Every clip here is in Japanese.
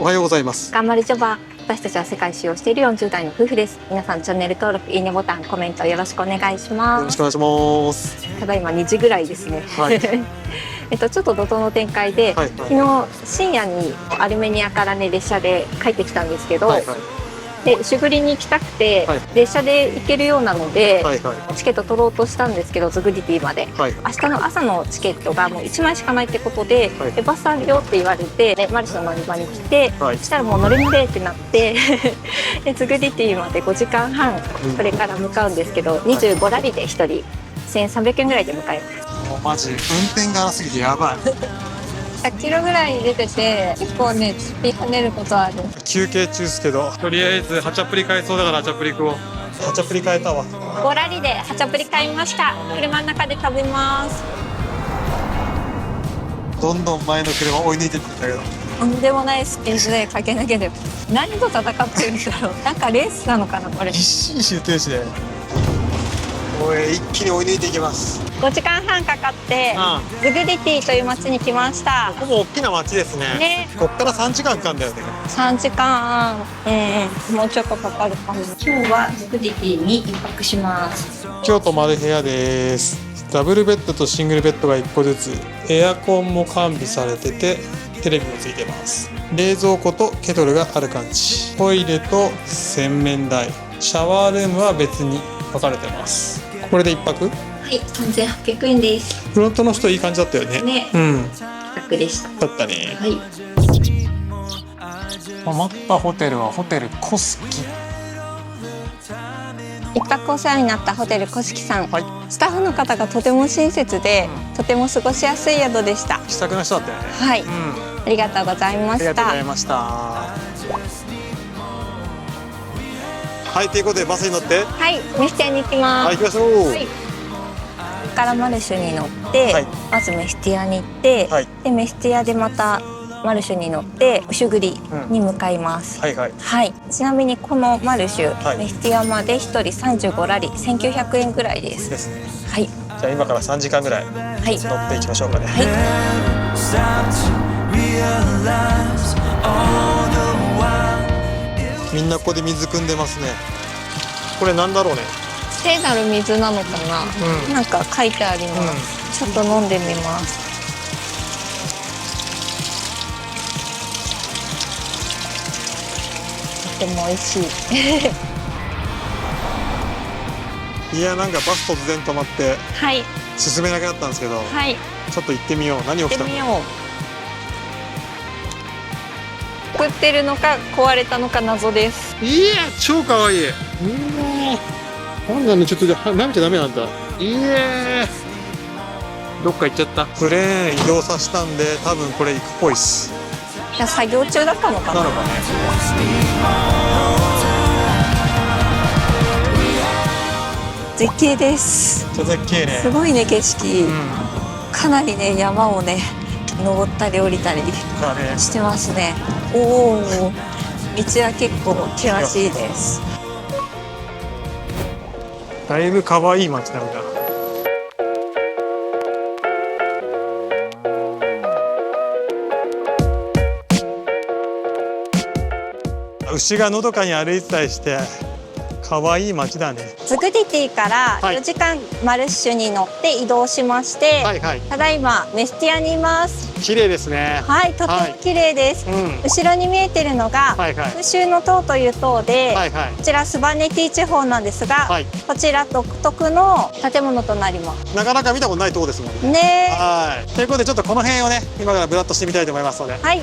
おはようございます。頑張るジョバ。私たちは世界一周をしている40代の夫婦です。皆さんチャンネル登録、いいねボタン、コメントよろしくお願いします。よろしくお願いします。ただいま2時ぐらいですね。はい。ちょっと怒涛の展開で、はい、昨日深夜にアルメニアからね列車で帰ってきたんですけど、はいはい、で牛栗に行きたくて、はい、列車で行けるようなので、はいはい、チケット取ろうとしたんですけど、ズグディティまで、はい、明日の朝のチケットがもう1枚しかないってことで、はい、でバスあるよって言われて、ね、マルシェの乗り場に来て、はい、そしたらもう乗れってなってでズグディティまで5時間半これから向かうんですけど、25ラリで1人1300円ぐらいで向かいます。もうマジ運転が荒すぎてやばい100キロぐらい出てて、結構ね、突っぴ跳ねることある。休憩中ですけど、とりあえずハチャプリ買えそうだからハチャプリ食おう。ハチャプリ買えたわ。5ラリでハチャプリ買いました。車の中で食べます。どんどん前の車追い抜いてってんだけど、とんでもないスピードで駆け抜けてる。何と戦ってるんだろう。なんかレースなのかなこれ。必死に集中して一気に追い抜いていきます。5時間半かかってズグディティという町に来ました。ほぼ大きな町ですね。こっから3時間かかるんだよね。3時間、もうちょっとかかるかも。今日はズグディティに一泊します。今日泊まる部屋です。ダブルベッドとシングルベッドが1個ずつ、エアコンも完備されてて、テレビもついてます。冷蔵庫とケトルがある感じ。トイレと洗面台、シャワールームは別に分かれてます。これで1泊？はい、3800円です。フロントの人いい感じだったよね。ね、楽でした。だったね。はい。泊まったホテルはホテルコスキ。一泊お世話になったホテルコスキさん、はい、スタッフの方がとても親切で、とても過ごしやすい宿でした。気さくな人だったよね。はい、ありがとうございました。ありがとうございました。はい、ということでバスに乗って、はい、メスティアに行きます。はい、行きましょう。はい、ここからマルシュに乗って、はい、まずメスティアに行って、はい、でメスティアでまたマルシュに乗ってウシュグリに向かいます。はいはい。はい。ちなみにこのマルシュ、はい、メスティアまで1人35ラリ1900円ぐらいです。ですね。はい。じゃあ今から3時間ぐらい乗っていきましょうかね。はい。みんなここで水汲んでますね。これなんだろうね。聖なる水なのかな。なんか書いてあります。ちょっと飲んでみます。とても美味しいいや、なんかバス突然止まって、はい、進めなくなったんですけど、はい、ちょっと行ってみよう。何起きたの？作ってるのか壊れたのか謎です。いや、超可愛い。なんだね、ちょっと舐めちゃダメなんだ。どっか行っちゃった。クレーン移動させたんで、多分これ行くっぽいっす。じゃあ作業中だったのかな。なのかね。絶景です。絶景ね。すごいね景色。かなりね山をね登ったり降りたりしてますね。おお、道は結構険しいです。だいぶ可愛い街なんだ。牛がのどかに歩いてたりして可愛い街だね。ズグディティから4時間マルッシュに乗って移動しまして、はいはい、ただいまメスティアにいます。綺麗ですね。はい、とても綺麗です。後ろに見えてるのが空襲の塔という塔で、はいはい、こちらスバネティ地方なんですが、はい、こちら独特の建物となります。なかなか見たことないとこですもんね。はい。ということでちょっとこの辺をね今からブラッとしてみたいと思いますので。はい。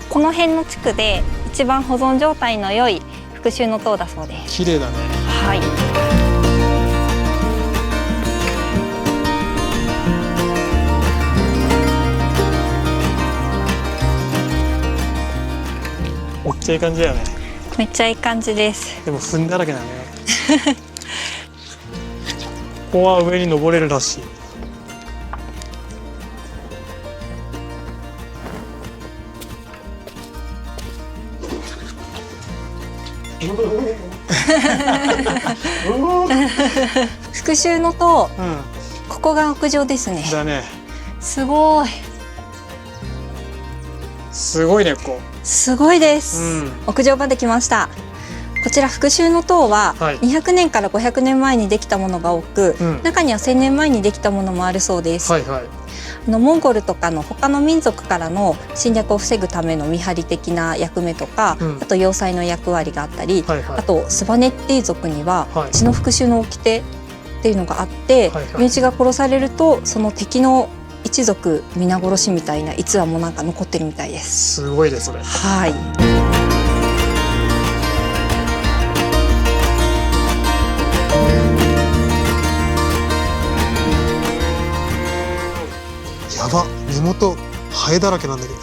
この辺の地区で一番保存状態の良い復讐の塔だそうです。綺麗だね。はい。めっちゃいい感じだよね。めっちゃいい感じです。でも糞だらけだね。ここは上に登れるらしい。復讐の塔、うん、ここが屋上ですね。だね。すごい。すごいね、ここ。すごいです、うん、屋上まで来ました。こちら復讐の塔は200年から500年前にできたものが多く、うん、中には1000年前にできたものもあるそうです。はいはい。モンゴルとかの他の民族からの侵略を防ぐための見張り的な役目とか、うん、あと要塞の役割があったり、はいはい、あとスバネッティ族には血の復讐の掟っていうのがあって、はいはい、身内が殺されるとその敵の一族皆殺しみたいな逸話もなんか残ってるみたいです。すごいですね。はい。やば、根元ハエだらけなんだけど。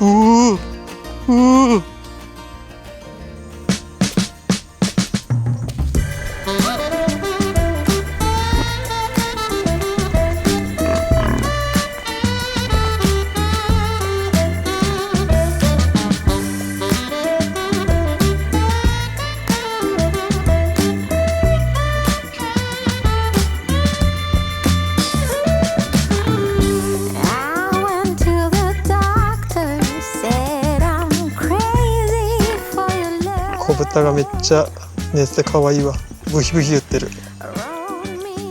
豚がめっちゃ寝てて可愛いわ。ブヒブヒ言ってる。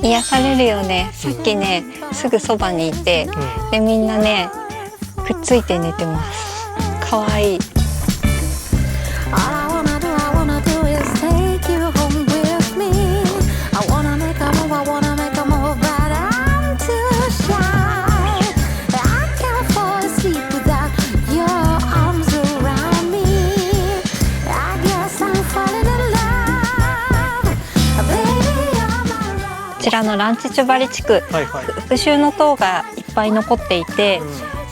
癒されるよね。さっきね、すぐそばにいて、でみんなねくっついて寝てます。可愛い。こちらのランチチュバリ地区、復讐の塔がいっぱい残っていて、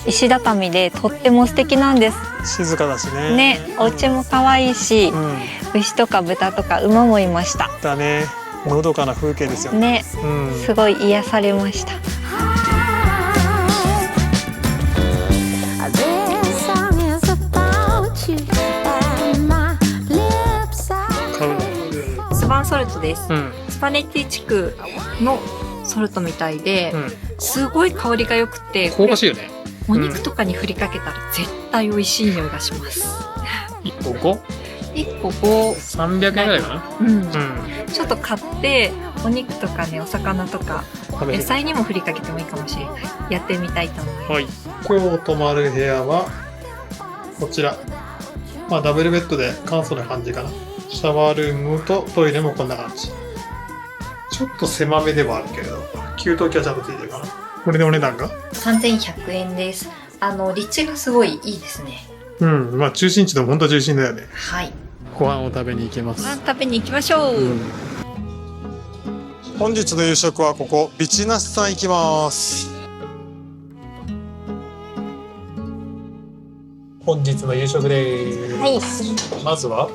石畳でとっても素敵なんです。静かだしね。ね、お家も可愛いし、牛とか豚とか馬もいました。だね、のどかな風景ですよね。すごい癒されました。スバンソルトです。スパネッティ地区のソルトみたいで、すごい香りが良くて、香ばしいよね。お肉とかに振りかけたら絶対美味しい匂いがします。1個 5？ 1個5。300円ぐらいかな。ちょっと買ってお肉とかね、お魚とか野菜にも振りかけてもいいかもしれない。やってみたいと思います。はい。今日泊まる部屋はこちら。まあダブルベッドで簡素な感じかな。シャワールームとトイレもこんな感じ。ちょっと狭めではあるけれど、給湯器はちゃんとついてるかな。これでお値段が3100円です。立地がすごいいいですね。まあ中心地の本当中心だよね。はい。ご飯を食べに行きます。ご飯食べに行きましょう。本日の夕食はここビチナスさん行きます。本日の夕食です。はい。まずは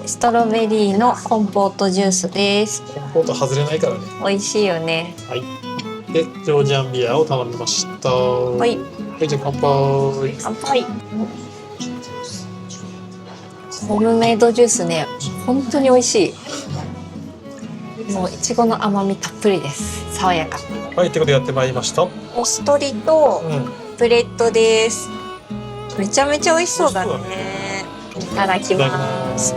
ストロベリーのコンポートジュースです。コンポート外れないからね。美味しいよね。はい。で、ジョージアンビアを頼みました。はい。じゃあ乾杯。乾杯。ホームメイドジュースね、本当に美味しい。もういちごの甘みたっぷりです。爽やか。はい、ってことでやってまいりました。おストリとブレッドです。めちゃめちゃ美味しそうだね。いただきます。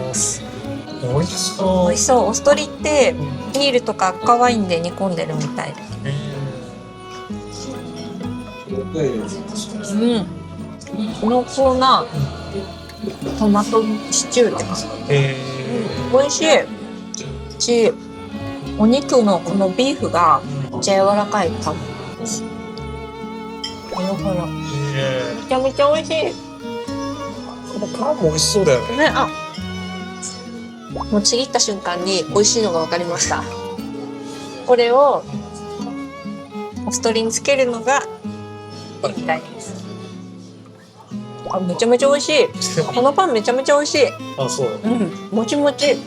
美味しそう。美味しそう。おストリってビールとか赤ワインで煮込んでるみたい。濃厚なトマトシチューって感じ。美味しい。し、お肉のこのビーフがめっちゃ柔らかい多分。めちゃめちゃ美味しい。このパンも美味しそうだよね。もうちぎった瞬間に美味しいのが分かりました。これをおストリにつけるのがいいみたいです。あ、めちゃめちゃ美味しい。このパンめちゃめちゃ美味しい。あ、そう。うん、もちもち。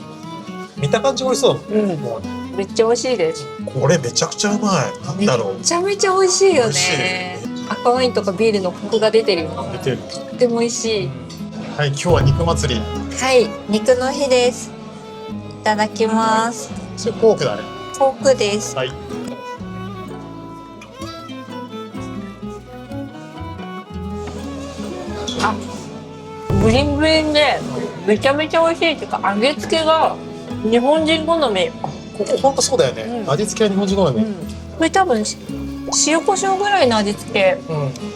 見た感じ美味しそう。うん、めっちゃ美味しいです。これめちゃくちゃうまい。なんだろう。めちゃめちゃ美味しいよね。赤ワインとかビールのコクが出てるよ。出てる。とっても美味しい。はい、今日は肉祭り。はい、肉の日です。いただきます。それポークだね。ポークです。はい。あ、ブリンブリンでめちゃめちゃ美味しいっていうか、味付けが日本人好み。ここ本当そうだよね。うん、味付けは日本人好み。うん、これ多分塩コショウぐらいの味付け。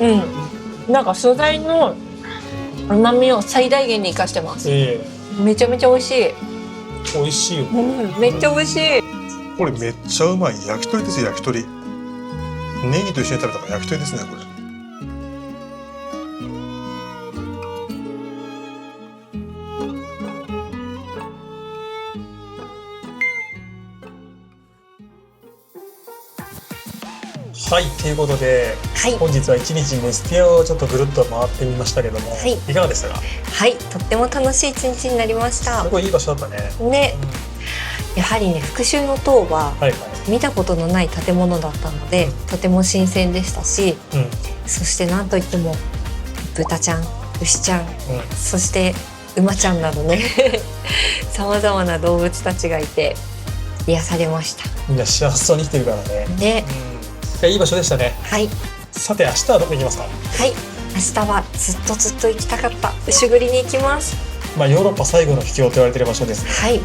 うん。うん。なんか素材の旨味を最大限に生かしてます。めちゃめちゃ美味しい。美味しいよ。うん、めっちゃ美味しい。これめっちゃうまい。焼き鳥ですよ、焼き鳥。ネギと一緒に食べたから焼き鳥ですね、これ。はい、ということで、はい、本日は一日メスティアをちょっとぐるっと回ってみましたけども、はい、いかがでしたか？はい、とっても楽しい一日になりました。すごいいい場所だったね。ね、うん、やはりね、復讐の塔は見たことのない建物だったので、とても新鮮でしたし、うん、そしてなんといっても豚ちゃん、牛ちゃん、そして馬ちゃんなどねさまざまな動物たちがいて癒されました。みんな幸せそうに生きてるからね。ね、うん、いい場所でしたね。はい。さて明日はどこ行きますか？はい、明日はずっと行きたかった牛栗に行きます。まあヨーロッパ最後の秘境と言われている場所です、ね。はい。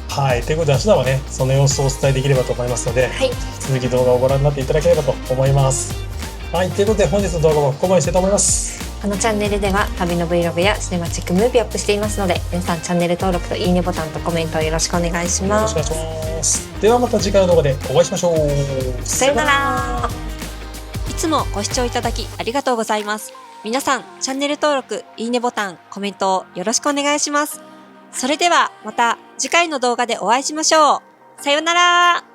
はい、ということで明日はね、その様子をお伝えできればと思いますので、はい、続き動画をご覧になっていただければと思います。はい、ということで本日の動画はここまでしたいと思います。このチャンネルでは旅の Vlog やシネマチックムービーアップしていますので、皆さんチャンネル登録といいねボタンとコメントをよろしくお願いします。よろしくお願いします。ではまた次回の動画でお会いしましょう。さよなら。いつもご視聴いただきありがとうございます。皆さんチャンネル登録、いいねボタン、コメントをよろしくお願いします。それではまた次回の動画でお会いしましょう。さよなら。